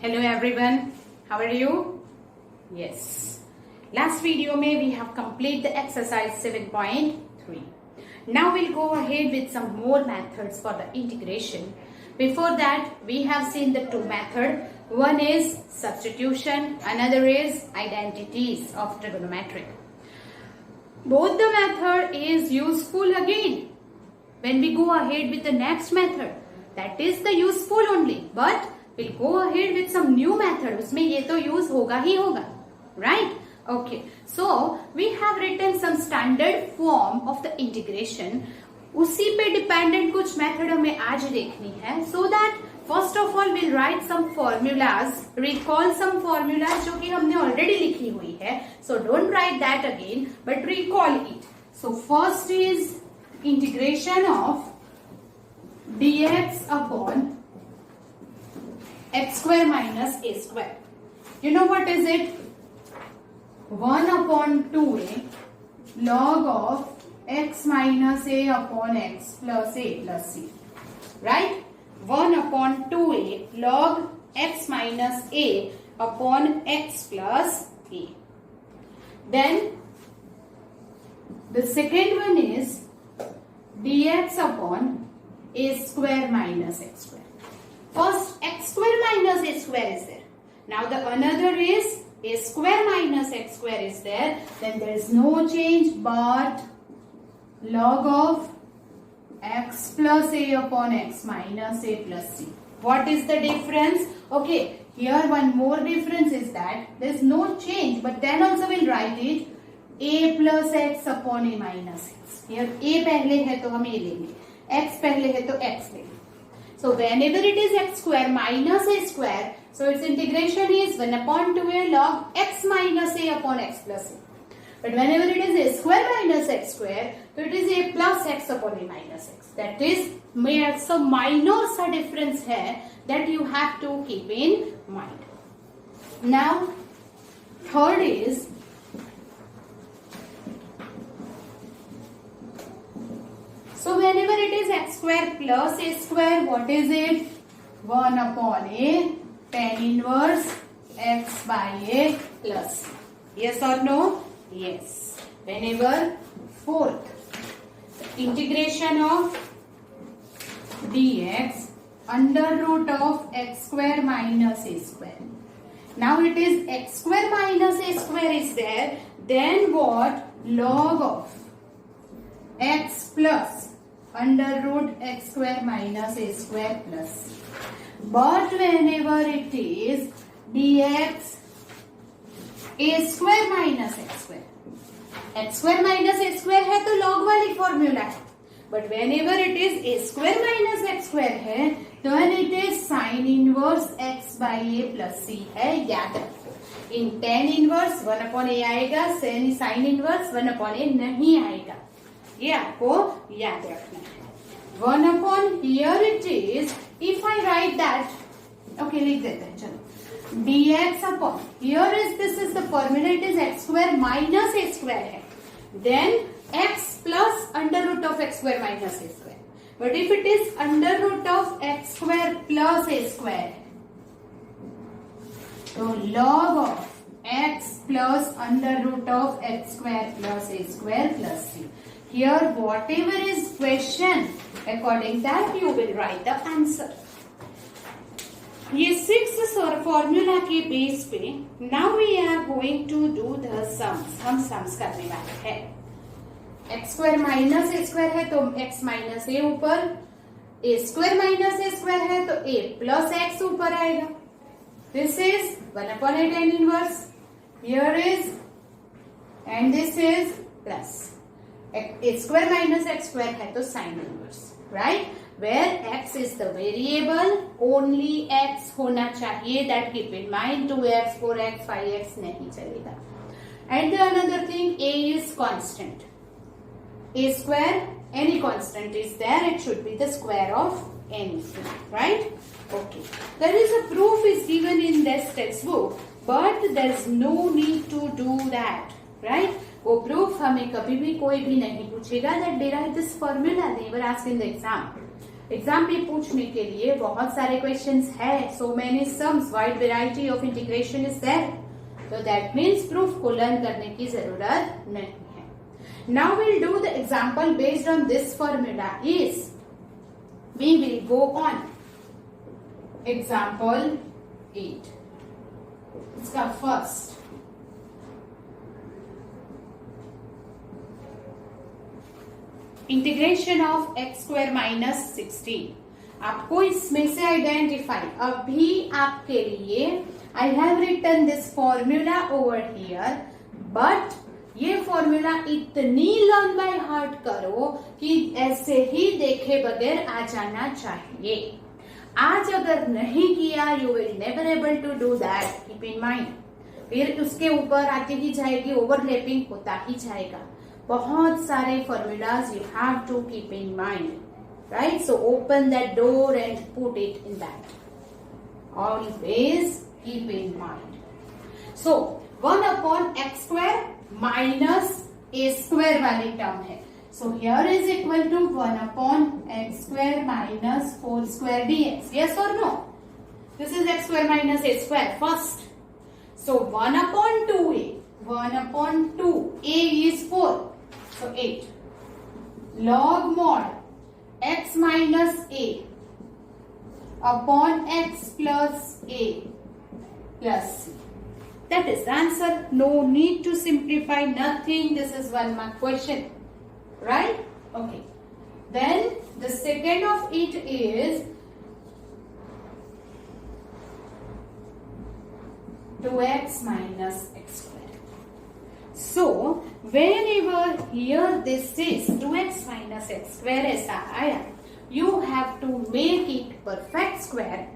Hello everyone, how are you? Yes. Last video mein we have completed the exercise 7.3. Now we'll go ahead with some more methods for the integration. Before that, we have seen the two methods. One is substitution, another is identities of trigonometric. Both the method is useful again when we go ahead with the next method. That is the useful only, but we'll go ahead with some new method. उसमें ये तो use होगा ही होगा, right? Okay. So we have written some standard form of the integration. उसी पे dependent कुछ method हमें आज देखनी है. So that first of all we'll write some formulas, recall some formulas जो कि हमने already लिखी हुई है. So don't write that again, but recall it. So first is integration of dx upon x square minus a square. You know what is it? 1 upon 2a log of x minus a upon x plus a plus c. Right? 1 upon 2a log x minus a upon x plus a. Then the second one is dx upon a square minus x square. First, x square minus a square is there. Now the another is a square minus x square is there. Then there is no change but log of x plus a upon x minus a plus c. What is the difference? Okay, here one more difference is that there is no change, but then also we'll write it a plus x upon a minus x. Here a पहले है तो हम a लेंगे, x पहले है तो x लेंगे. So whenever it is x square minus a square, so its integration is 1 upon 2a log x minus a upon x plus a. But whenever it is a square minus x square, so it is a plus x upon a minus x. That is some minor सा difference है that you have to keep in mind. Now third is so whenever it is x square plus a square, what is it? 1 upon a tan inverse x by a plus. Yes or no? Yes. Whenever fourth, integration of dx under root of x square minus a square. Now it is x square minus a square is there. Then what? Log of x plus under root x square minus a square plus. But whenever it is dx a square minus x square minus a square है तो log वाली formula है. But whenever it is a square minus x square है, then it is sin inverse x by a plus c है. याद रखो. In tan inverse 1 upon a आएगा, sin inverse 1 upon a नहीं आएगा. ये आपको याद रखना है. 1 upon here it is, if I write that, okay लिख देते हैं चलो. dx upon here is this is the formula, it is x square minus a square है. Then x plus under root of x square minus a square. But if it is under root of x square plus a square, so log of x plus under root of x square plus a square plus c. Here whatever is question, according that you will write the answer. ये 6 formula के base पे now we are going to do the sums. हम sums करने वाले हैं. x square minus a square है तो x minus a ऊपर, a square minus a square है तो a plus x ऊपर आएगा. This is 1 upon a tan inverse. Here is and this is plus. A square minus x square है तो sin inverse, right? Where x is the variable, only x होना चाहिए. That keep in mind. 2x, 4x, 5x नहीं चलेगा. And the another thing, a is constant. A square, any constant is there. It should be the square of anything, right? Okay. There is a proof is given in this textbook, but there is no need to do that, right? वो proof हमें कभी भी कोई भी नहीं पूछेगा. That derive this formula. They were asked in the exam. Exam में पूछने के लिए बहुत सारे क्वेश्चंस है. So many sums, wide variety of integration is there. So that means proof को लर्न करने की जरूरत नहीं है. Now we'll do the example based on this formula is, we will go on example 8. इसका first. Integration of x square minus 16. आपको इसमें से आइडेंटिफाई, अभी आपके लिए I have written this formula over here, but ये फॉर्मूला इतनी learn by heart करो कि ऐसे ही देखे बगैर आ जाना चाहिए. आज अगर नहीं किया, you will never able to do that. Keep in mind. फिर उसके ऊपर आती ही जाएगी, ओवरलैपिंग होता ही जाएगा. बहुत सारे formulas you have to keep in mind, right? So open that door and put it in that. Always keep in mind. So 1 upon x square minus a square वाली टर्म है. So here is equal to 1 upon x square minus 4 square dx. Yes or no? This is x square minus a square first. So 1 upon 2a. 1 upon 2. A is 4. So 8. Log mod x minus a upon x plus a plus c. That is the answer. No need to simplify nothing. This is 1 mark question, right? Okay. Then the second of it is 2x minus x square. So whenever here this is 2x minus x square ऐसा आया, you have to make it perfect square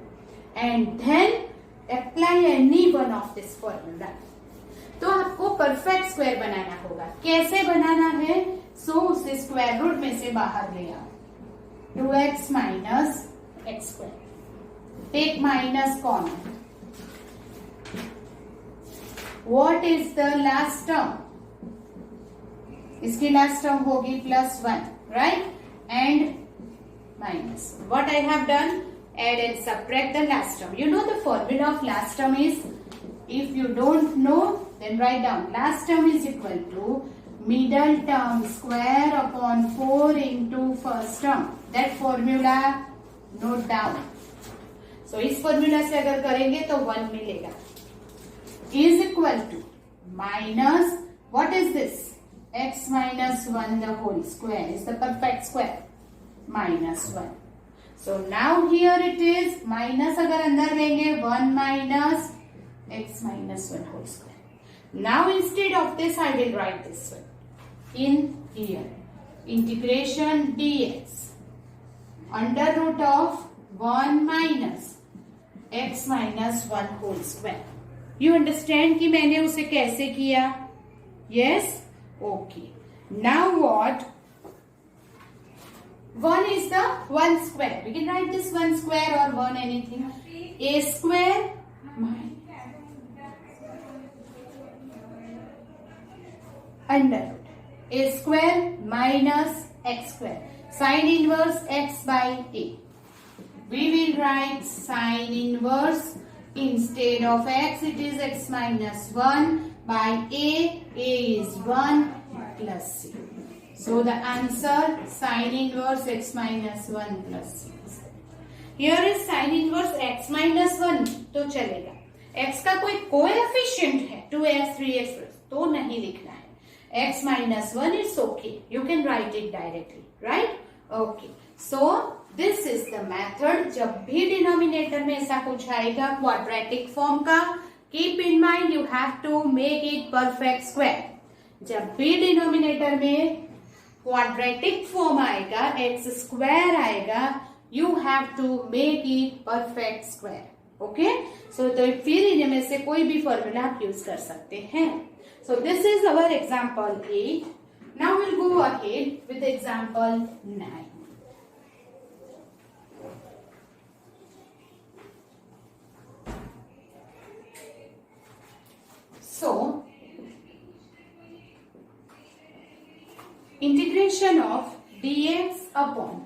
and then apply any one of this formula. तो आपको perfect square बनाना होगा. कैसे बनाना है? सो उसे square root में से बाहर ले आओ. 2x minus x square. Take minus common. What is the last term? इसकी लास्ट टर्म होगी +1, राइट? And minus. What I have done? Add and subtract the last term. You know the formula of last term is, if you don't know, then write down. Last term is equal to middle term square upon 4 into first term. That formula note down. So इस formula से अगर करेंगे तो 1 मिलेगा. Is equal to minus, what is this? X minus 1 the whole square is the perfect square. minus 1. So now here it is minus, अगर अंदर लेंगे 1 minus x minus 1 whole square. Now instead of this I will write this one in here. Integration dx under root of 1 minus x minus 1 whole square. You understand कि मैंने उसे कैसे किया? Yes? Okay. Now what? 1 is the 1 square. We can write this 1 square or 1 anything. A square under root a square minus x square. Sin inverse x by a. We will write sin inverse, instead of x it is x minus 1 by a. A is 1 plus c. So the answer sin inverse x minus 1 plus c. Here is sin inverse x minus 1 तो चलेगा. x का कोई coefficient है 2x 3x तो नहीं लिखना है. x minus 1 is okay. You can write it directly, right? Okay. So this is the method. जब भी डिनोमिनेटर में ऐसा कुछ आएगा क्वाड्रेटिक फॉर्म का, keep in mind you have to make it perfect square. जब भी डिनोमिनेटर में क्वाड्रेटिक फॉर्म आएगा, एक्स स्क्वायर आएगा, you have to make it perfect square. Okay? So तो फिर इनमें से कोई भी फॉर्मूला आप यूज कर सकते हैं. सो this is our example 8. Now will go ahead with example 9. So integration of dx upon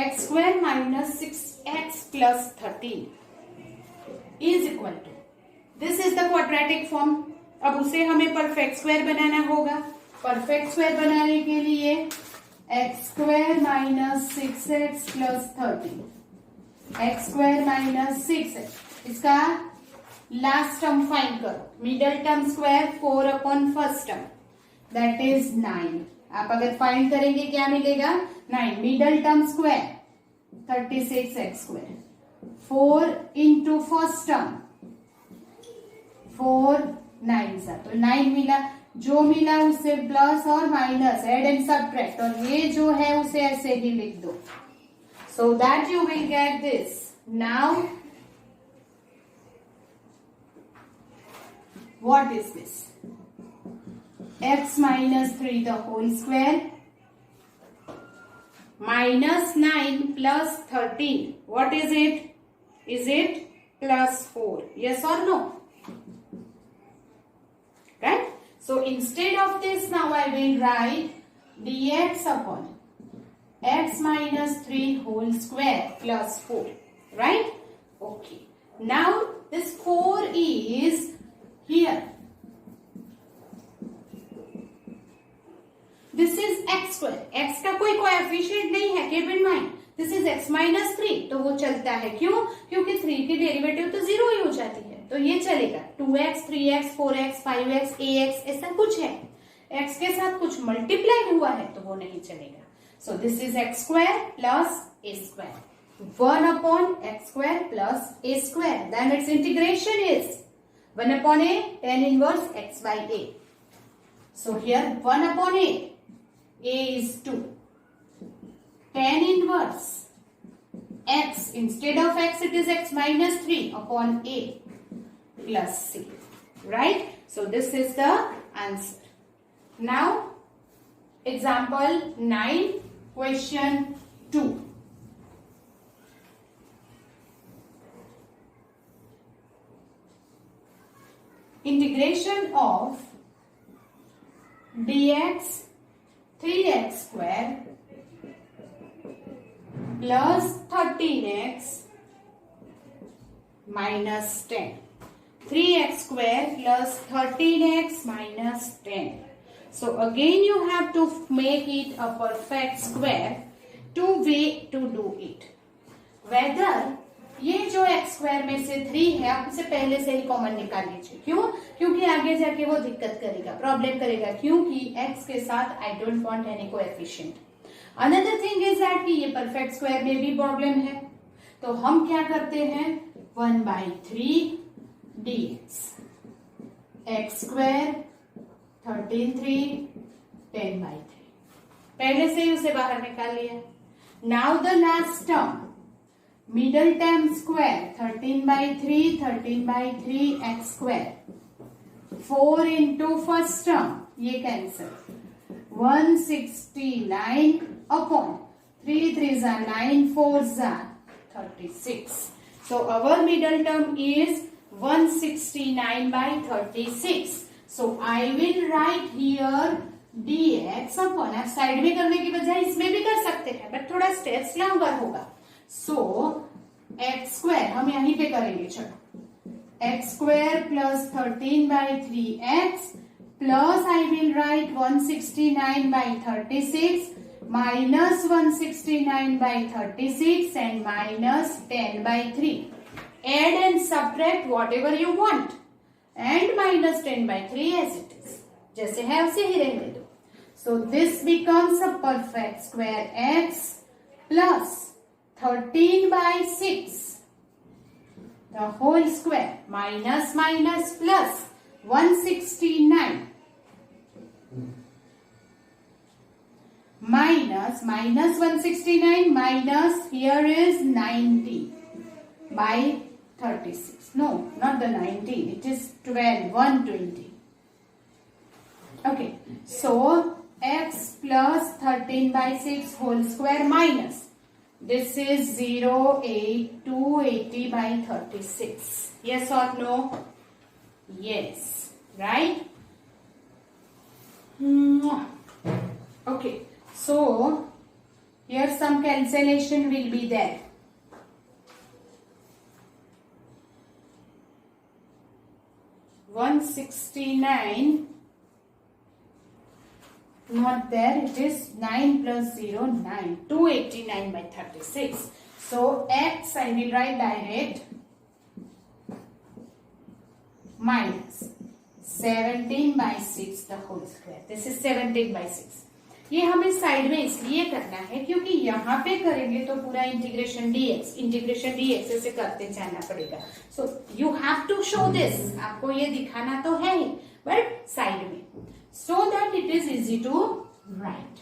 x square minus 6x plus 13 is equal to, this is the quadratic form. अब उसे हमें परफेक्ट स्क्वायर बनाना होगा. Perfect square बनाने के लिए x square minus 6x plus 13, x square minus 6x, इसका last term find करो. Middle term square 4 upon first term, that is 9. आप अगर फाइंड करेंगे क्या मिलेगा? 9. Middle term square 36x square, 4 into first term 4 9 सा, तो 9 मिला. जो मिला उसे प्लस और माइनस एड एंड सब्ट्रैक्ट, और ये जो है उसे ऐसे ही लिख दो, so that you will get this. Now what is this? X minus 3 the whole square minus 9 plus 13, what is it? Is it plus 4? Yes or no? Right? So instead of this, now I will write dx upon x minus 3 whole square plus 4. Right? Okay. Now this 4 is here. This is x square. x का कोई coefficient नहीं है. Keep in mind. This is x minus 3. तो वो चलता है. क्यों? क्योंकि 3 की डेरिवेटिव तो 0 ही हो जाती है, तो ये चलेगा. 2x, 3x, 4x, 5x, ax ऐसा कुछ है. x के साथ कुछ मल्टीप्लाई हुआ है तो वो नहीं चलेगा. So this is x square plus a square. 1 upon x square plus a square. Then its integration is 1 upon a, tan inverse x by a. So here 1 upon a is 2. Tan inverse x, instead of x it is x minus 3 upon a plus c. Right? So this is the answer. Now example 9, question 2. Integration of dx 3x square plus 13x minus 10. 3x square plus 13x minus 10. So again you have to make it a perfect square. Two way to do it. Whether ये जो x square में से 3 है, आप इसे पहले से ही common निकाल लीजिए. क्यों? क्योंकि आगे जाके वो दिक्कत करेगा, प्रॉब्लम करेगा, क्योंकि x के साथ आई don't want any coefficient. Another thing is that कि ये परफेक्ट स्क्वायर में भी प्रॉब्लम है, तो हम क्या करते हैं? 1/3 dx x स्क्वायर 13/3 10/3, पहले से ही उसे बाहर निकाल लिया. Now the last term, middle term square 13/3 13/3 x square, 4 into first term, ये cancel, 169 upon 3 3s are 9 4s are 36. So our middle term is 169/36. So I will write here dx upon, आप side में करने की बजाय इसमें भी कर सकते हैं, बट थोड़ा स्टेप्स लॉन्गर होगा. सो एक्स स्क्वायर हम यहीं पे करेंगे. चलो, x square plus 13/3x plus I will write 169/36 minus 169/36 and minus 10/3. Add and subtract whatever you want and minus 10/3 as it is. जैसे है उसे ही रहने दो. So this becomes a perfect square x plus 13/6 the whole square minus minus plus 169 minus 169 minus here is 90 by 36. No, not the 19. It is 120. Okay. So x plus 13/6 whole square minus, this is 08280/36. Yes or no? Yes. Right? Okay. So Here some cancellation will be there. 169 not there, it is 9 plus 0 9, 289 by 36. So x I will write direct minus 17 by 6 the whole square. This is 17 by 6. ये हमें side में इसलिए करना है क्योंकि यहाँ पे करेंगे तो पूरा इंटीग्रेशन डीएक्स ऐसे करते जाना पड़ेगा. So you have to show this, आपको ये दिखाना तो है ही बट साइड में, so that it is easy to write.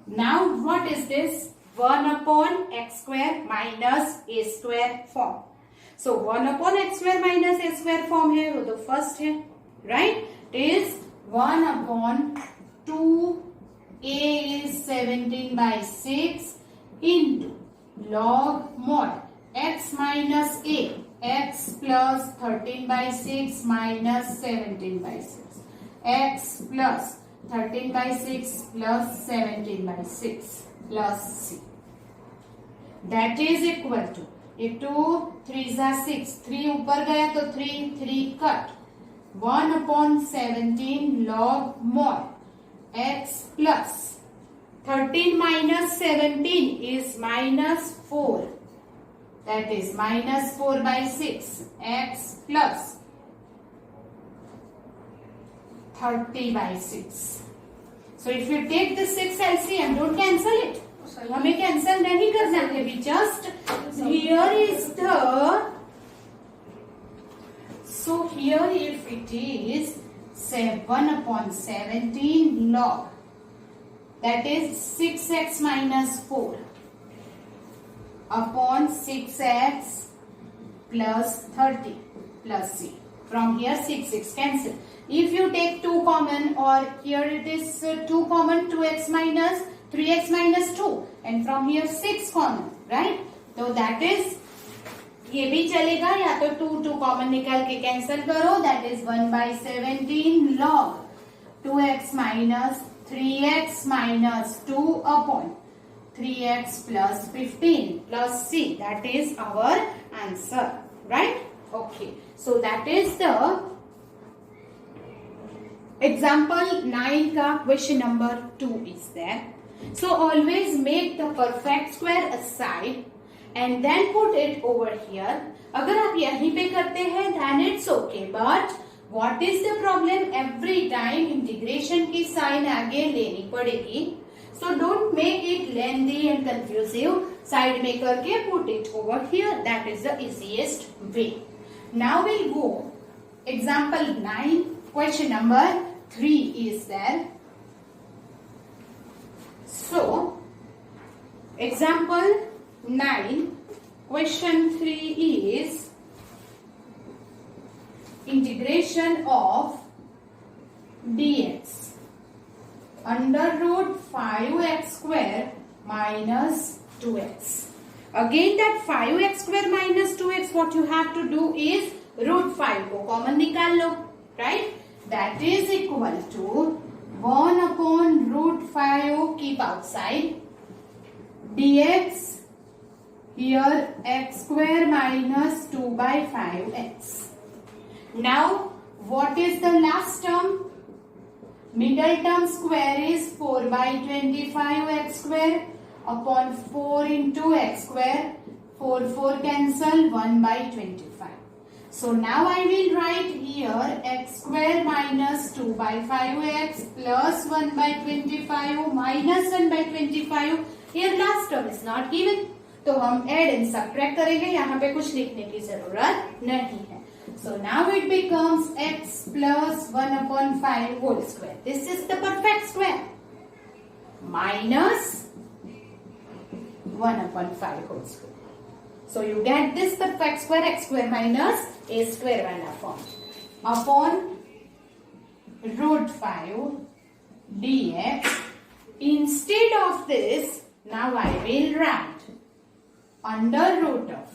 Now what is this? 1 upon x square minus a square form. So 1 upon x square minus a square form है वो तो फर्स्ट है, right? It is 1 upon 2 a is 17 by 6 into log mod x minus a, x plus 13 by 6 minus 17 by 6, x plus 13 by 6 plus 17 by 6 plus c. That is equal to, ये 2 3 6, 3 ऊपर गया तो 3 cut, 1 upon 17 log mod x plus 13 minus 17 is minus 4. That is minus 4 by 6 x plus 30 by 6. So if you take the 6 LCM, don't cancel it. So हमें cancel नहीं करना है. We just here is the, so here if it is 1 upon 17 log, that is 6x minus 4 upon 6x plus 30 plus c. From here 6 cancel. If you take 2 common, or here it is 2 common, 2x minus 3x minus 2, and from here 6 common, right? So that is, ये भी चलेगा, या तो 2 common निकाल के cancel करो, that is 1 by 17 log 2x minus 3x minus 2 upon 3x plus 15 plus c. That is our answer, right? Okay, so that is the example 9 का question number 2 is there. So always make the perfect square aside and then put it over here. अगर आप यहीं पे करते हैं then it's okay, but what is the problem? Every time integration की sign आगे लेनी पड़ेगी. So don't make it lengthy and confusing. Side में करके put it over here. That is the easiest way. Now we'll go example 9. Question number 3 is there. So example 9, question 3 is integration of dx under root 5x square minus 2x. Again that 5x square minus 2x, what you have to do is root 5 को common निकाल लो, right? That is equal to 1 upon root 5, keep outside, dx here x square minus 2 by 5x. Now what is the last term? Middle term square is 4 by 25 x square upon 4 into x square. 4 cancel, 1 by 25. So now I will write here x square minus 2 by 5x plus 1 by 25 minus 1 by 25. Here last term is not given, तो हम add and subtract करेंगे, यहाँ पे कुछ लिखने की जरूरत नहीं है. So now it becomes x plus 1 upon 5 whole square. This is the perfect square. Minus 1 upon 5 whole square. So you get this perfect square, x square minus a square 1 upon root 5 dx. Instead of this, now I will write under root of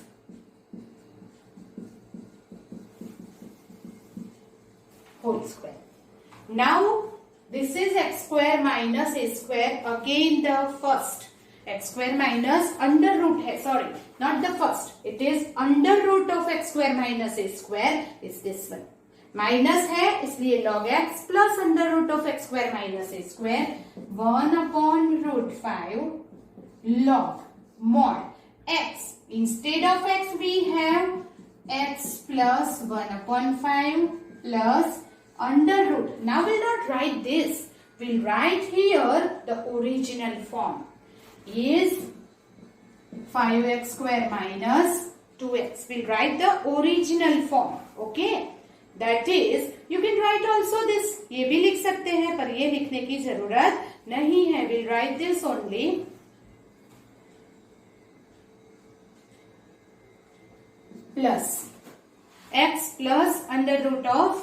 whole square. Now this is x square minus a square. Again the first x square minus under root है, sorry, not the first, it is under root of x square minus a square is this one. Minus है इसलिए log x plus under root of x square minus a square 1 upon root 5 log mod x. Instead of x we have x plus 1 upon 5 plus under root. Now we'll not write this. We'll write here the original form is 5x square minus 2x. We'll write the original form. Okay. That is, you can write also this. ये भी लिख सकते हैं पर ये लिखने की जरूरत नहीं है. We'll write this only. Plus x plus under root of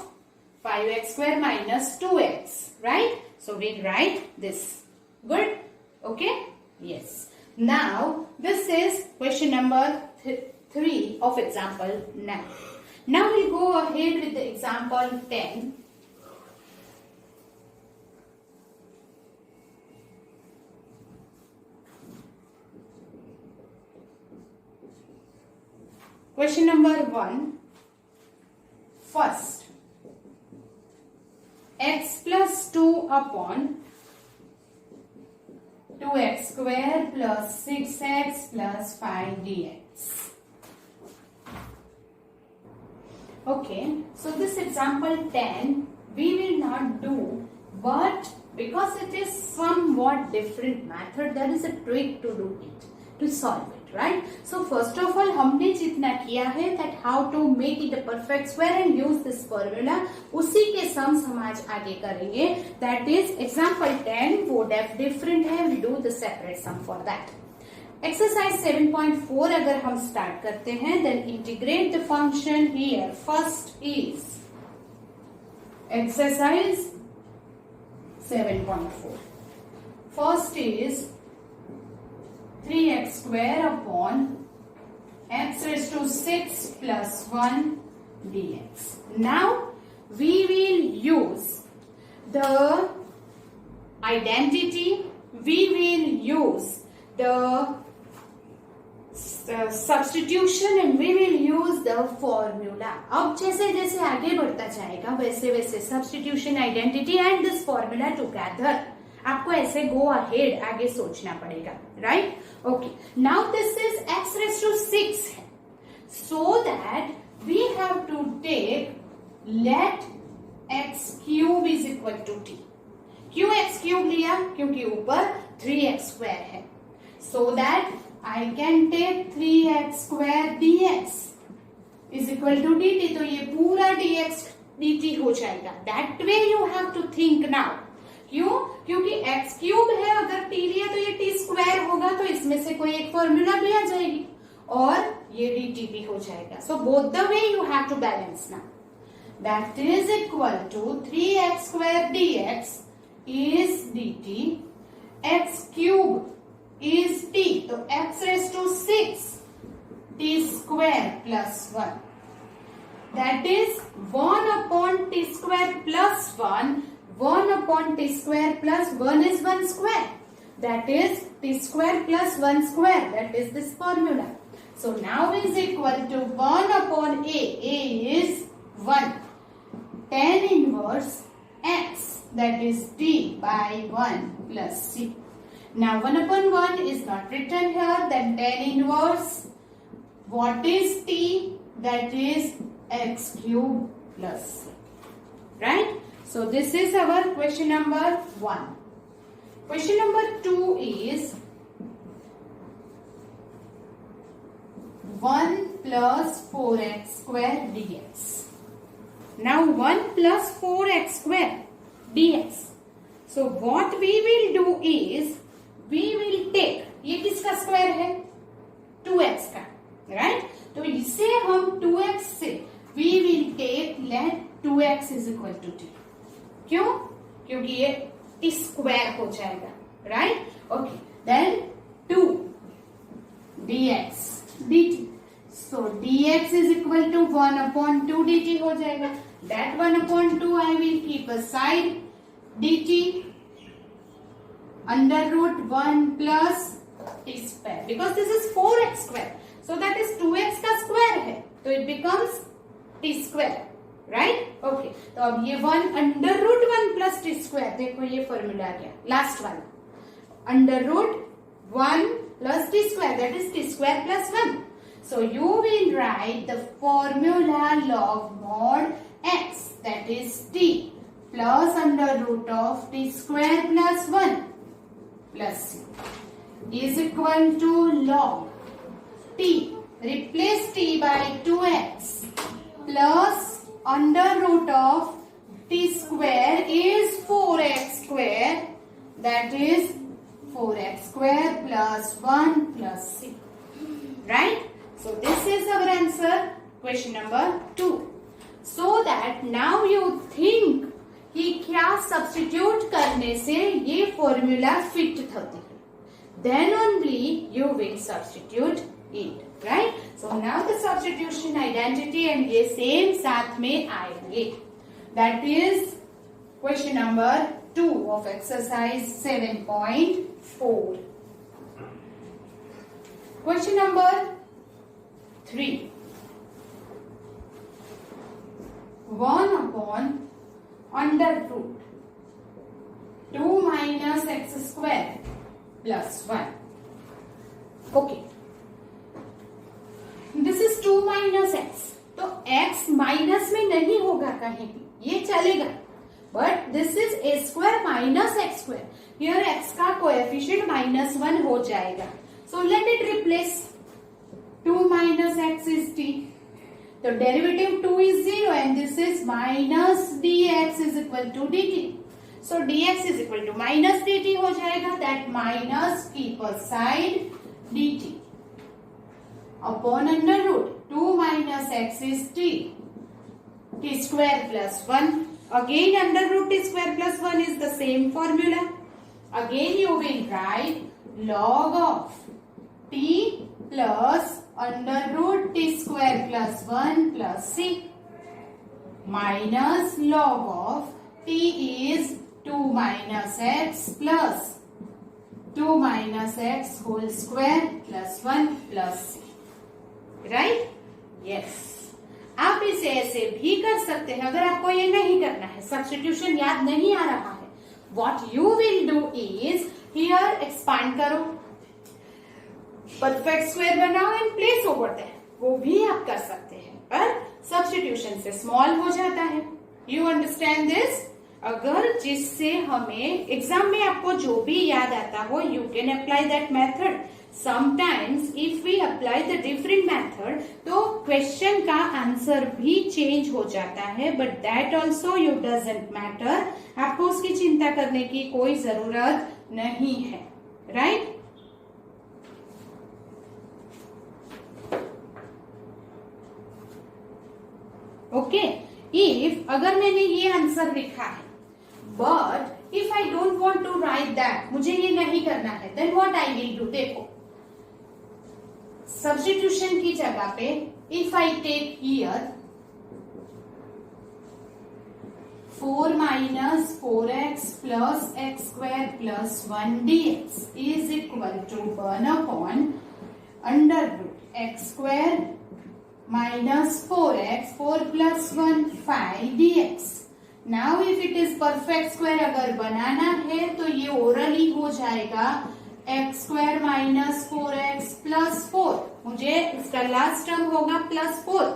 5x square minus 2x, right? So we'll write this. Good? Okay? Yes. Now this is question number 3 of example 9. Now we'll go ahead with the example 10. Question number 1. First, x plus 2 upon 2x square plus 6x plus 5 dx. Okay, so this example 10 we will not do, but because it is somewhat different method, there is a trick to do it, to solve it, right? So first of all हमने जितना किया है that how to make it a perfect square and use this formula, उसी के sums हम आज आगे करेंगे. That is example 10 वो different है, we do the separate sum for that. Exercise 7.4 अगर हम start करते हैं, then integrate the function here. First is exercise 7.4. First is 3x square upon x raised to 6 plus 1 dx. Now we will use the identity, we will use the substitution and we will use the formula. अब जैसे जैसे आगे बढ़ता जाएगा वैसे वैसे substitution, identity and this formula together आपको ऐसे go ahead आगे सोचना पड़ेगा, right? Okay. Now this is x raised to 6 है, so that we have to take let x cube is equal to t. क्यों x cube लिया? क्योंकि ऊपर 3x square है, so that I can take 3x square dx is equal to dt. तो ये पूरा dx dt हो जाएगा. That way you have to think now. क्यों? क्योंकि x क्यूब है, अगर t लिया तो ये t स्क्वायर होगा, तो इसमें से कोई एक फॉर्मूला भी आ जाएगी और ये dt भी हो जाएगा. So both the way you have to balance now. That is equal to 3x square dx is dt, x cube is t, तो x raised to 6 t square plus 1. That is 1 upon t square plus 1. 1 upon t square plus 1 is 1 square. That is t square plus 1 square. That is this formula. So now is equal to 1 upon a. A is 1. Tan inverse x, that is t by 1 plus c. Now 1 upon 1 is not written here. Then tan inverse, what is t? That is x cube plus c. Right? So this is our question number 1. Question number 2 is 1 plus 4x square dx. Now 1 plus 4x square dx. So what we will do is we will take, ये किसका square है? 2x का, right? तो इसे हम 2x से we will take let 2x is equal to t. क्यों? क्योंकि ये t स्क्वायर हो जाएगा, right? Okay. Then 2 dx dt. So dx is equal to 1 upon 2 dt हो जाएगा. That 1 upon 2 I will keep aside. dt under root 1 plus because this is 4x square, so that is 2x का square है, तो it becomes t square, right? Okay, तो अब ये 1 under root 1 plus t square, देखो ये formula आ गया, last वाला, under root 1 plus t square, that is t square plus 1. So you will write the formula log mod x, that is t, plus under root of t square plus 1 plus c is equal to log t, replace t by 2x plus under root of t square is 4x square, that is 4x square plus 1 plus c, right? So this is our answer, question number 2. So that now you think कि क्या substitute करने से ये formula fit होती है, then only you will substitute it, right? So now the substitution identity and ये same साथ में आएंगे. That is question number 2 of exercise 7.4. Question number 3. 1 upon under root 2 minus x square plus 1. Okay. This is 2 minus x. तो x minus में नहीं होगा कहीं भी, ये चलेगा. But this is a square minus x square. Here x का coefficient -1 हो जाएगा. So let it replace. 2 minus x is t. So derivative 2 is 0 and this is minus dx is equal to dt. So dx is equal to minus dt हो जाएगा. That minus keep aside dt upon under root 2 minus x is t. T square plus 1. Again under root t square plus 1 is the same formula. Again you will write log of t plus under root t square plus 1 plus c minus log of t is 2 minus x plus 2 minus x whole square plus 1 plus c, right? Yes. आप इसे ऐसे भी कर सकते हैं अगर आपको ये नहीं करना है, सब्स्टिट्यूशन याद नहीं आ रहा है. What you will do is here expand करो, परफेक्ट स्क्वायर बनाओ एंड प्लेस ओवर देयर, वो भी आप कर सकते हैं, पर सब्स्टिट्यूशन से स्मॉल हो जाता है. You understand this? अगर जिससे हमें एग्जाम में आपको जो भी याद आता हो, you can apply that method. Sometimes if we apply the different method तो क्वेश्चन का आंसर भी चेंज हो जाता है, but that also you doesn't matter. आपको उसकी चिंता करने की कोई जरूरत नहीं है, राइट? ओके. इफ अगर मैंने ये आंसर लिखा है, but if I don't want to write that, मुझे ये नहीं करना है, then what I will do. देखो, सब्स्टिट्यूशन की जगह पे if I take here 4 minus 4x plus x square plus 1 dx is equal to 1 upon under root x square minus 4x 4 plus 1 5 dx. Now if it is perfect square अगर बनाना है तो ये orally हो जाएगा x square minus 4x plus 4. मुझे इसका last term होगा plus 4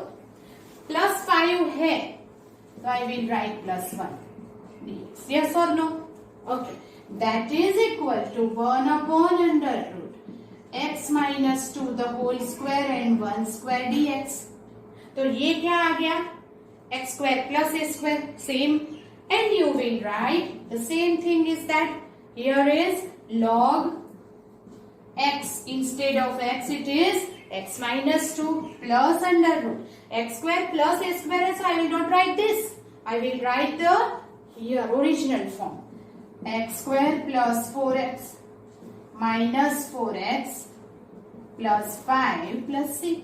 plus 5 है, so I will write plus 1 dx. Yes or no? Okay. That is equal to 1 upon under root x minus 2 the whole square and 1 square dx. तो ये क्या आ गया? x square plus a square, same. And you will write the same thing is that here is log x, instead of x it is x minus 2 plus under root x square plus a square, so I will not write this. I will write the here original form, x square plus 4x minus 4x plus 5 plus c,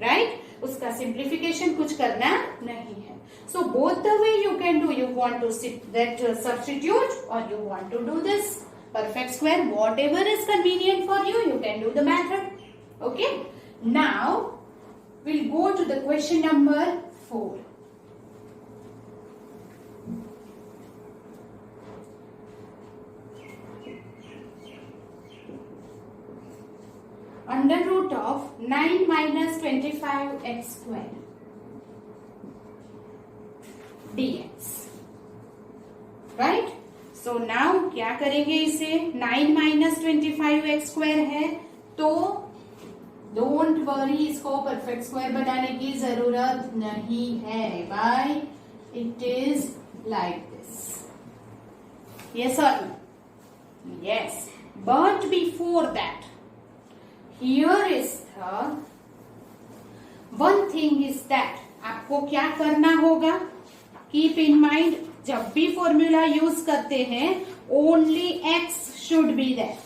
right? उसका simplification कुछ करना नहीं है. So both the way you can do, you want to substitute or you want to do this perfect square, whatever is convenient for you, you can do the method. Okay, now we'll go to the question number 4. Under root of 9 minus 25x square dx. Right, so now क्या करेंगे इसे, 9 minus 25x square है तो don't worry, इसको perfect square बनाने की जरूरत नहीं है. By it is like this. Yes और no? Yes, but before that here is the one thing is that आपको क्या करना होगा, कीप इन माइंड, जब भी फॉर्मूला यूज करते हैं only x should be there.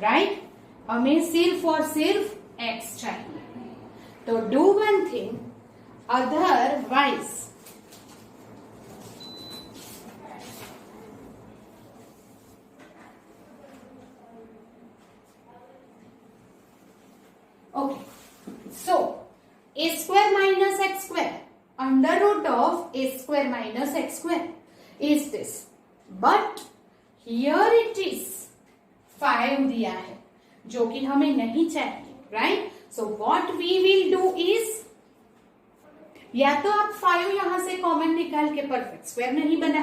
Right, हमें सिर्फ और सिर्फ x चाहिए. तो do one thing, otherwise okay. So a square minus x square under root of a square minus x square is this, but here it is 5 दिया है जो कि हमें नहीं चाहिए. Right, so what we will do is, या तो आप 5 यहां से कॉमन निकाल के परफेक्ट स्क्वायर नहीं बना,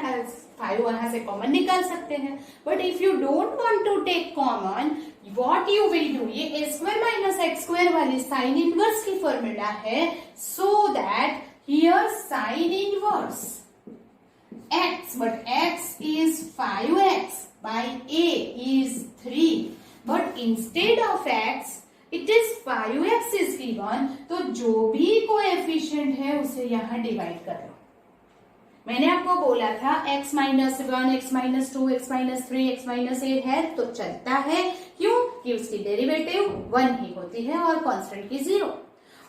5 यहां से कॉमन निकाल सकते हैं, but if you don't want to take common, what you will do, ये a square minus x square वाली साइन इनवर्स की फॉर्मूला है, so that here sin inverse x, but x is 5x by a is 3, but instead of x it is 5x is given, तो जो भी coefficient है उसे यहाँ divide कर लो. मैंने आपको बोला था x minus 1, x minus 2, x minus 3, x minus 8 है तो चलता है. क्यों? कि उसकी डेरिवेटिव 1 ही होती है और कांस्टेंट की 0.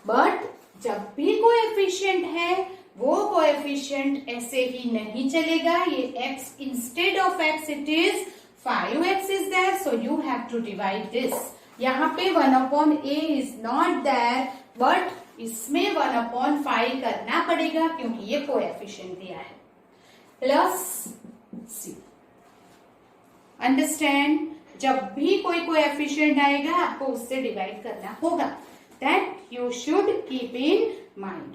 बट जब भी कोएफिशिएंट है वो कोएफिशिएंट ऐसे ही नहीं चलेगा. ये x instead of x it is 5x is there, so you have to divide this. यहाँ पे 1/a is not there, but इसमें 1/5 करना पड़ेगा क्योंकि ये कोएफिशिएंट दिया है. Plus c. अंडरस्टैंड, जब भी कोई कोएफिशिएंट आएगा आपको उससे डिवाइड करना होगा. That you should keep in mind,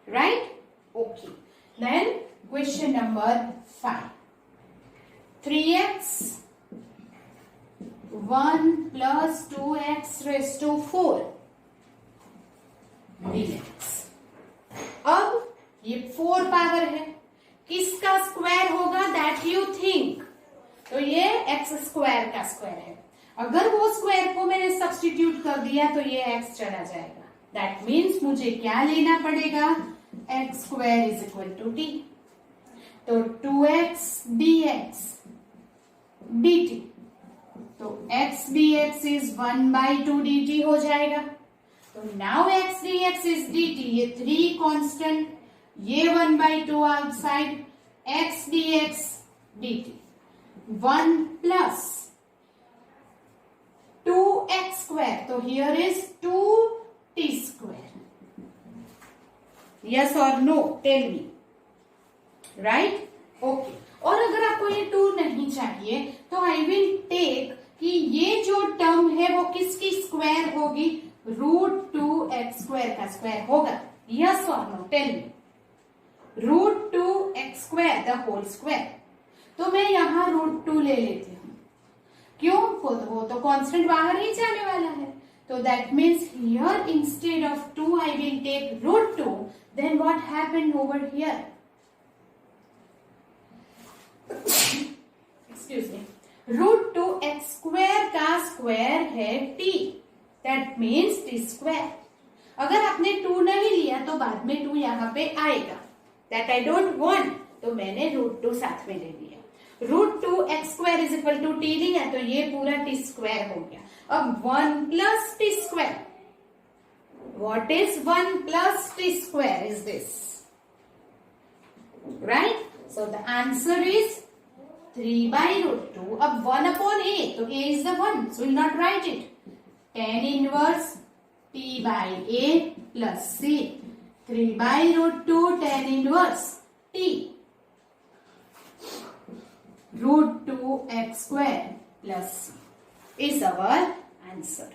right? Okay. Then question number 5. 3x 1 plus 2x raised to 4 dx. अब ये 4 पावर है, किसका स्क्वायर होगा that you think? तो ये x स्क्वायर का स्क्वायर है. अगर वो स्क्वायर को मैंने सब्स्टिट्यूट कर दिया तो ये x चला जाएगा. दैट मीन्स मुझे क्या लेना पड़ेगा, x square is equal to t. तो 2x dx dt, तो x dx इज 1/2 dt हो जाएगा. तो now x dx is dt, ये 3 कांस्टेंट, ये 1/2 outside, x dx dt 1 plus 2x square, तो here is 2t square. Yes or no? Tell me. Right? Okay. और अगर आपको ये 2 नहीं चाहिए तो I will take कि ये जो टर्म है वो किसकी स्क्वायर होगी, √2x स्क्वायर का स्क्वायर होगा. Yes or no? Tell me. √2x square the whole square. तो मैं यहाँ √2 ले लेती हूँ. क्यों? वो तो कांस्टेंट बाहर ही जाने वाला है. तो that means here instead of 2 I will take √2. Then what happened over here, excuse me, √2x square का स्क्वायर है t, that means t square. अगर आपने 2 नहीं लिया तो बाद में 2 यहाँ पे आएगा. दैट आई डोंट वांट, तो मैंने √2 साथ में ले लिया. √2x square is equal to t लिया तो ये पूरा t स्क्वायर हो गया. अब 1 plus t square, what is 1 plus t square is this, right? So the answer is 3/√2. अब 1/a, तो a is the 1, so we'll not write it. tan inverse t by a plus c. 3 by root 2 tan inverse t root 2 x square plus c is our answer.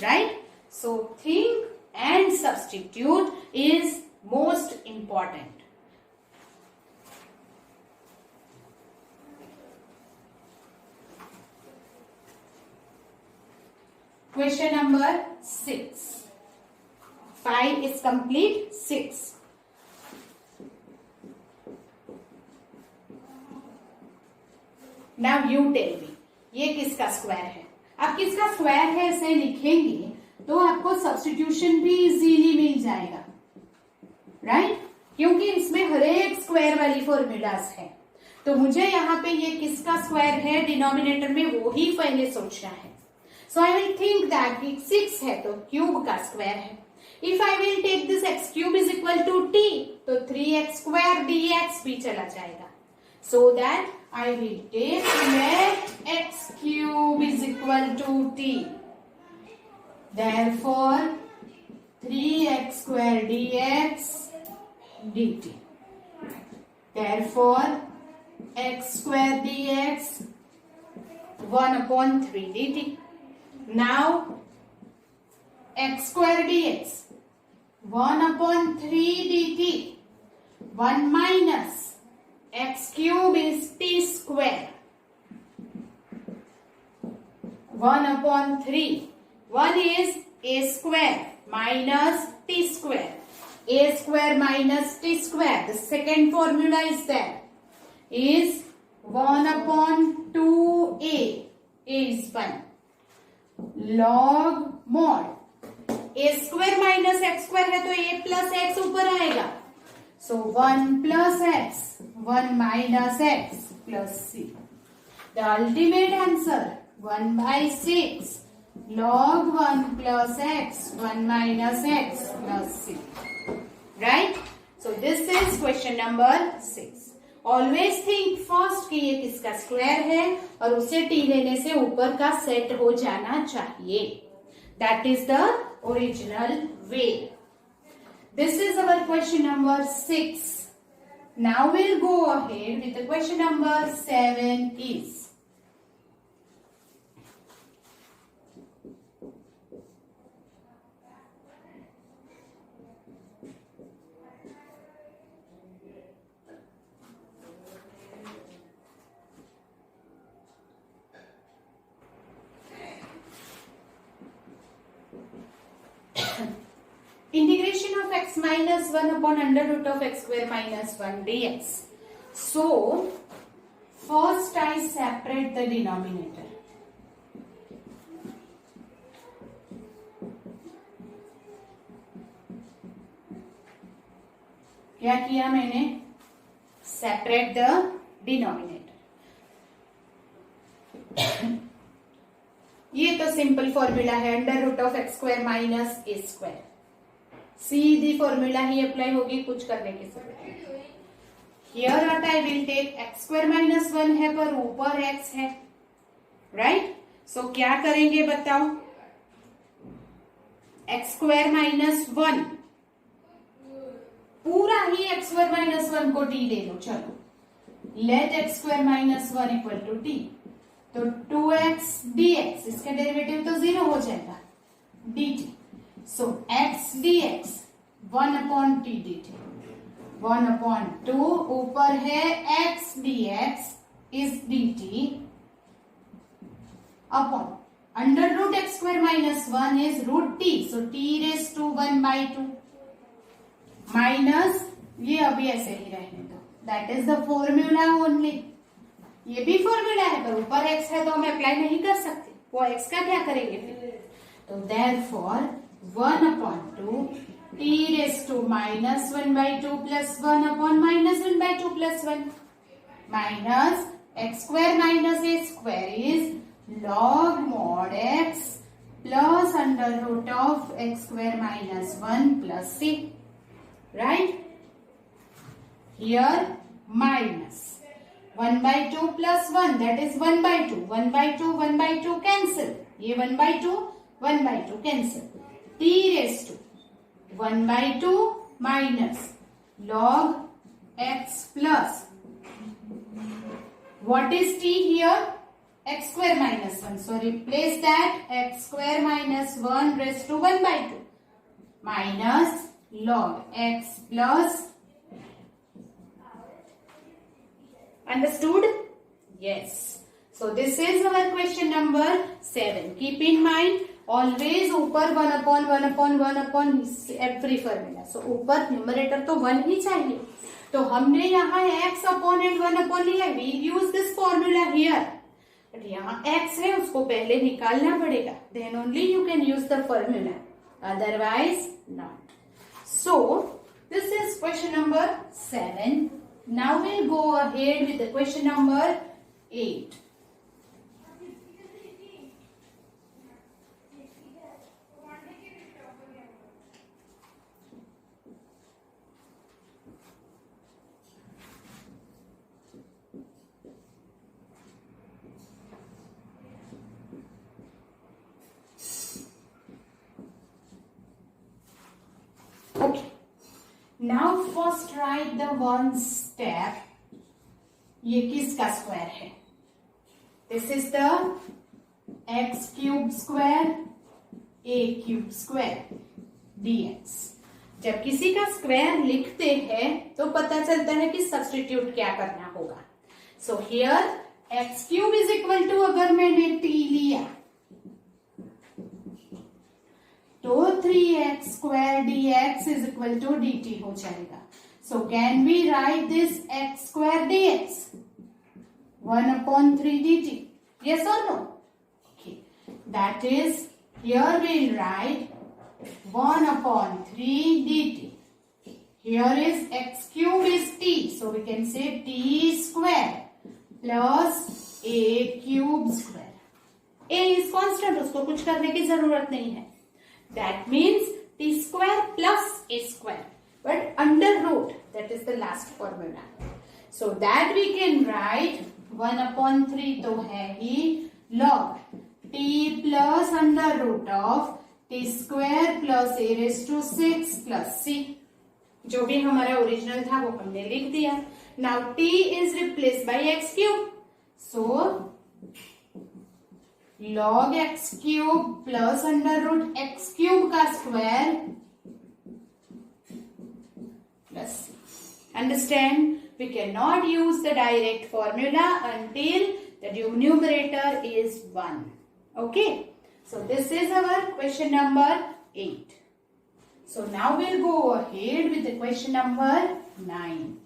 Right? So think and substitute is most important. Question number 6. 5 is complete. 6. Now you tell me, ये किसका square है? अब किसका square है इसे लिखेंगे तो आपको सब्स्टिट्यूशन भी इजीली मिल जाएगा, राइट? क्योंकि इसमें हर एक स्क्वायर वाली फॉर्मूलाज है, तो मुझे यहाँ पे ये किसका स्क्वायर है डिनोमिनेटर में वो ही पहले सोचना है. So I will think that 6 है तो क्यूब का स्क्वायर है. If I will take this x cube is equal to t, तो 3x स्क्वायर dx भी चला जाएगा. So that I will take let x cube is equal to t. Therefore 3x square dx dt. Therefore x square dx 1 upon 3 dt. Now x square dx 1 upon 3 dt. 1 minus x cube is t square. 1 upon 3. 1 is a square minus t square. A square minus t square. The second formula is there. Is 1 upon 2a. A is 1. Log mod. A square minus x square है तो a plus x ऊपर आएगा. So 1 plus x. 1 minus x plus c. The ultimate answer 1 by 6. Log 1 plus x, 1 minus x plus c. Right? So this is question number 6. Always think first कि ये किसका square है और उसे t लेने से ऊपर का सेट हो जाना चाहिए. That is the original way. This is our question number 6. Now we'll go ahead with the question number 7 is. Integration of x minus 1 upon under root of x square minus 1 dx. So, first I separate the denominator. क्या किया मैंने? Separate the denominator. ये तो simple formula है, under root of x square minus a square. सीधी formula ही apply होगी, कुछ करने की जरूरत नहीं. Here what I will take x square minus 1 है पर ऊपर एक्स है, राइट? सो क्या करेंगे बताओ? एक्स स्क्वायर माइनस 1 पूरा ही एक्स स्क्वायर माइनस 1 को टी ले लो. चलो, let x square minus 1 equal to t. तो 2x dx, इसका डेरिवेटिव तो 0 हो जाएगा, dt. So x dx 1 upon t dt. 1 upon 2 ऊपर है x dx is dt upon under root x square minus 1 is root t. So t raised to 1 by 2 minus ये अभी ऐसे ही रहने दो. That is the formula only. ये भी formula है पर ऊपर x है तो हम अप्लाई नहीं कर सकते. वो x का क्या करेंगे फिर? तो therefore 1 upon 2 t raised to minus 1 by 2 plus 1 upon minus 1 by 2 plus 1 minus x square minus a square is log mod x plus under root of x square minus 1 plus c. Right? Here minus 1 by 2 plus 1 that is 1 by 2. 1 by 2 1 by 2 cancel. ये 1 by 2 1/2 cancel. T raised to 1/2 minus log x plus, what is t here? X square minus 1. So replace that, x square minus 1 raised to 1/2 minus log x plus. Understood? Yes. So this is our question number 7. Keep in mind, always ऊपर 1/1/1 every formula. So ऊपर numerator तो 1 ही चाहिए. तो हमने यहाँ x upon and 1 लिया. We use this formula here. But यहाँ x है, उसको पहले निकालना पड़ेगा. Then only you can use the formula. Otherwise not. So this is question number 7. Now we'll go ahead with the question number 8. Okay. Now first write the one step. ये किसका square है? This is the x cube square a cube square dx. जब किसी का square लिखते हैं तो पता चलता है कि सब्स्टिट्यूट क्या करना होगा. So here x cube is equal to, अगर मैंने t लिया तो 3x square dx is equal to dt हो जाएगा. So can we write this x square dx 1/3 dt? Yes or no? Okay. That is, here we'll write 1/3 dt. Here is x cube is t. So we can say t square plus a cube square. A is constant, उसको कुछ करने की जरूरत नहीं है. That means t square plus a square, but under root, that is the last formula. So that we can write 1/3 तो है ही log t plus under root of t square plus a raised to 6 plus c. जो भी हमारा original था वो हमने लिख दिया. Now t is replaced by x cube. So log x cube plus under root x cube का square plus c. Understand? We cannot use the direct formula until the numerator is 1. Okay? So this is our question number 8. So now we'll go ahead with the question number 9.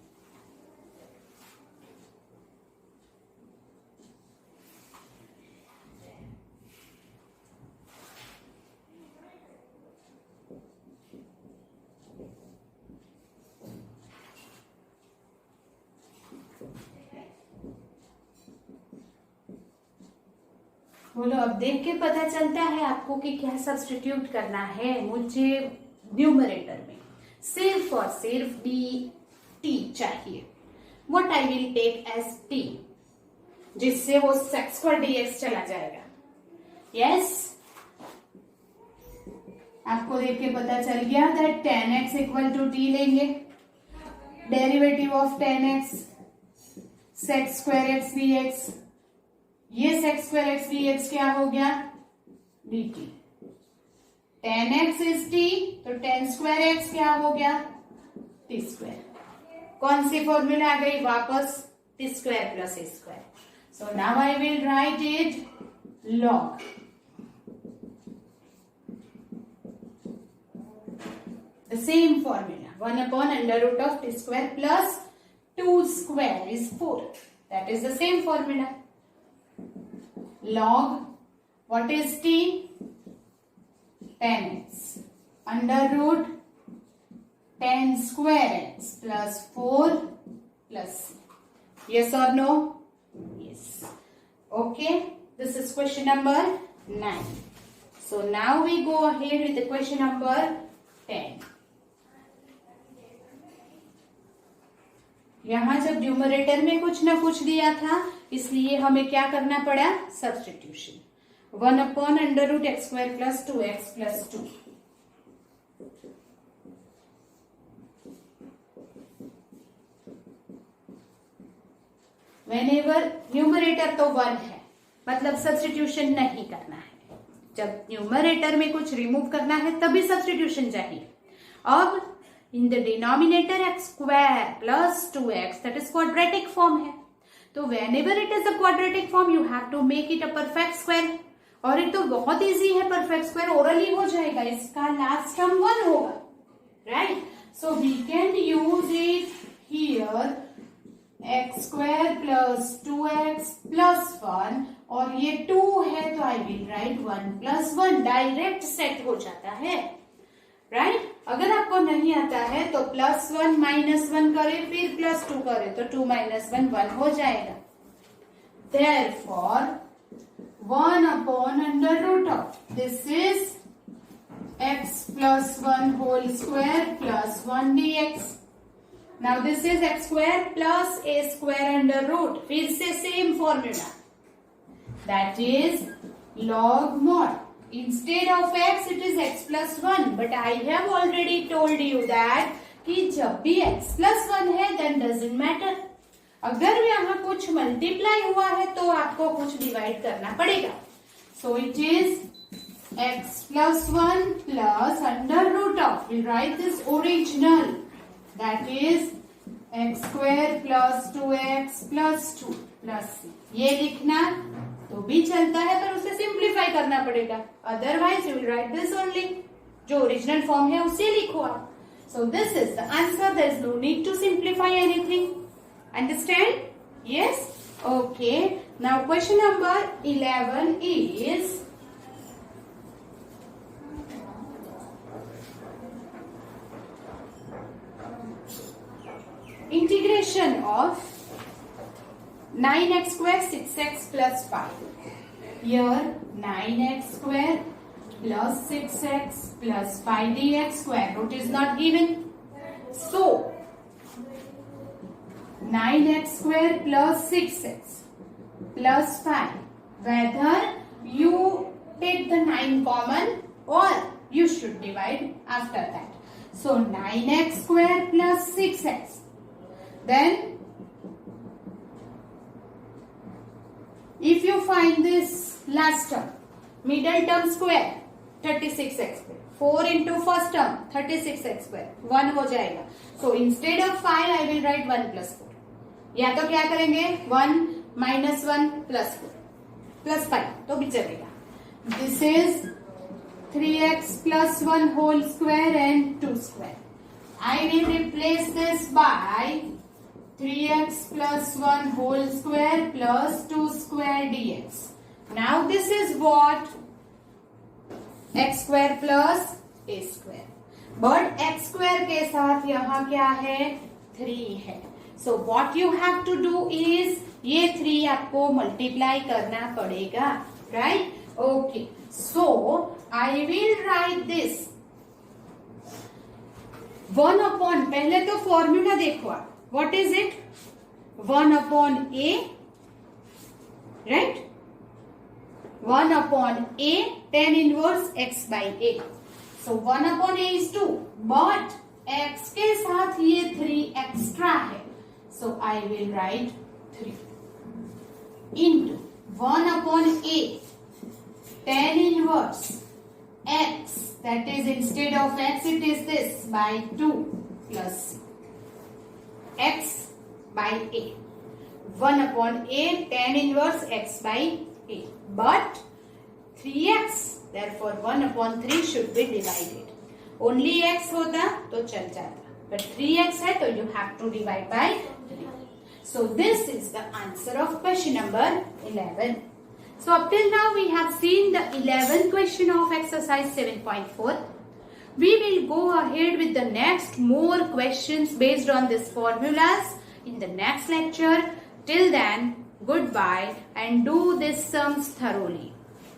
बोलो, अब देख के पता चलता है आपको कि क्या सब्स्टिट्यूट करना है मुझे न्यूमरेटर में. सिर्फ और सिर्फ dt चाहिए. What I will take as t, जिससे वो sec square dx चला जाएगा. यस, आपको देख के पता चल गया that tan x equal to t लेंगे. Derivative of tan x sec square x dx. ये sec square x dx क्या हो गया? dt. tan x is t, तो tan square x क्या हो गया? t square. कौन सी फॉर्मूला आ गई वापस? t square plus a square. So now I will write it log the same formula, 1/under root of t square plus 2 square is 4. That is the same formula. Log, what is t? tan x under root tan square x plus 4 plus c. Yes or no? Yes. Okay, this is question number 9. So now we go ahead with the question number 10. यहाँ जब numerator में कुछ ना कुछ दिया था, इसलिए हमें क्या करना पड़ा? Substitution. 1 upon under root x square plus 2x plus 2. Whenever numerator तो 1 है, मतलब सब्स्टिट्यूशन नहीं करना है. जब न्यूमरेटर में कुछ रिमूव करना है तभी सब्स्टिट्यूशन चाहिए. अब in the denominator x square plus 2x, that is quadratic form है. तो whenever it is a quadratic form you have to make it a perfect square. और ये तो बहुत इजी है, परफेक्ट स्क्वायर ओरली हो जाएगा, इसका लास्ट टर्म 1 होगा, right. So we can use it here x square plus 2x plus 1, और ये 2 है तो I will write 1 plus 1, direct set हो जाता है, राइट. अगर आपको नहीं आता है तो +1 -1 करे फिर +2 करे तो 2 - 1 1 हो जाएगा. Therefore 1 upon under root of this is x plus 1 whole square plus 1 dx. Now this is x square plus a square under root. फिर से same formula, that is log mod. Instead of x it is x plus 1, but I have already told you that कि जब भी x plus 1 है then doesn't matter. अगर यहाँ कुछ multiply हुआ है तो आपको कुछ डिवाइड करना पड़ेगा. So it is x plus 1 plus under root of, we write this original, that is x square plus 2x plus 2 plus c. ये लिखना तो भी चलता है पर उसे सिंप्लीफाई करना पड़ेगा, otherwise you will write this only. जो ओरिजिनल फॉर्म है उसे लिखो आप. So this is the answer, there is no need to simplify anything. Understand? Yes? Okay. Now question number 11 is integration of 9x square 6x plus 5. Here 9x square plus 6x plus 5 dx, square root is not given. So 9x square plus 6x plus 5, whether you take the 9 common or you should divide after that. So 9x square plus 6x, then if you find this last term, middle term square 36x square, 4 into first term 36x square, 1 हो जाएगा. So instead of 5 I will write 1 plus 4. या तो क्या करेंगे 1 - 1 plus 4 plus 5 तो भी चलेगा. This is 3x plus 1 whole square and 2 square. I will replace this by 3x plus 1 whole square plus 2 square dx. Now this is what x square plus a square. But x square के साथ यहाँ क्या है 3 है. So what you have to do is ये 3 आपको multiply करना पड़ेगा, right? Okay. So I will write this 1 upon, पहले तो फॉर्मूला देखो आप. What is it? 1 upon a, right? 1 upon a tan inverse x by a. So 1 upon a is 2, but x के साथ ये 3 एक्स्ट्रा है. So I will write 3 into 1 upon a tan inverse x, that is instead of x it is this by 2 plus x by a. 1 upon a tan inverse x by a, but 3x, therefore 1 upon 3 should be divided. Only x होता तो चल जाता, but 3x है तो you have to divide by 3. So this is the answer of question number 11. So up till now we have seen the 11th question of exercise 7.4. We will go ahead with the next more questions based on these formulas in the next lecture. Till then, goodbye and do these sums thoroughly.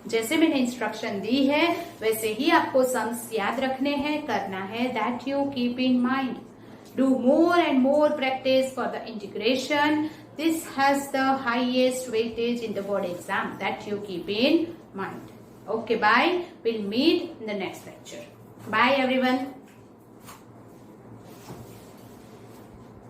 जैसे मैंने instruction दी है वैसे ही आपको sums याद रखने हैं, करना है. That you keep in mind. Do more and more practice for the integration. This has the highest weightage in the board exam. That you keep in mind. Okay, bye. We'll meet in the next lecture. Bye everyone.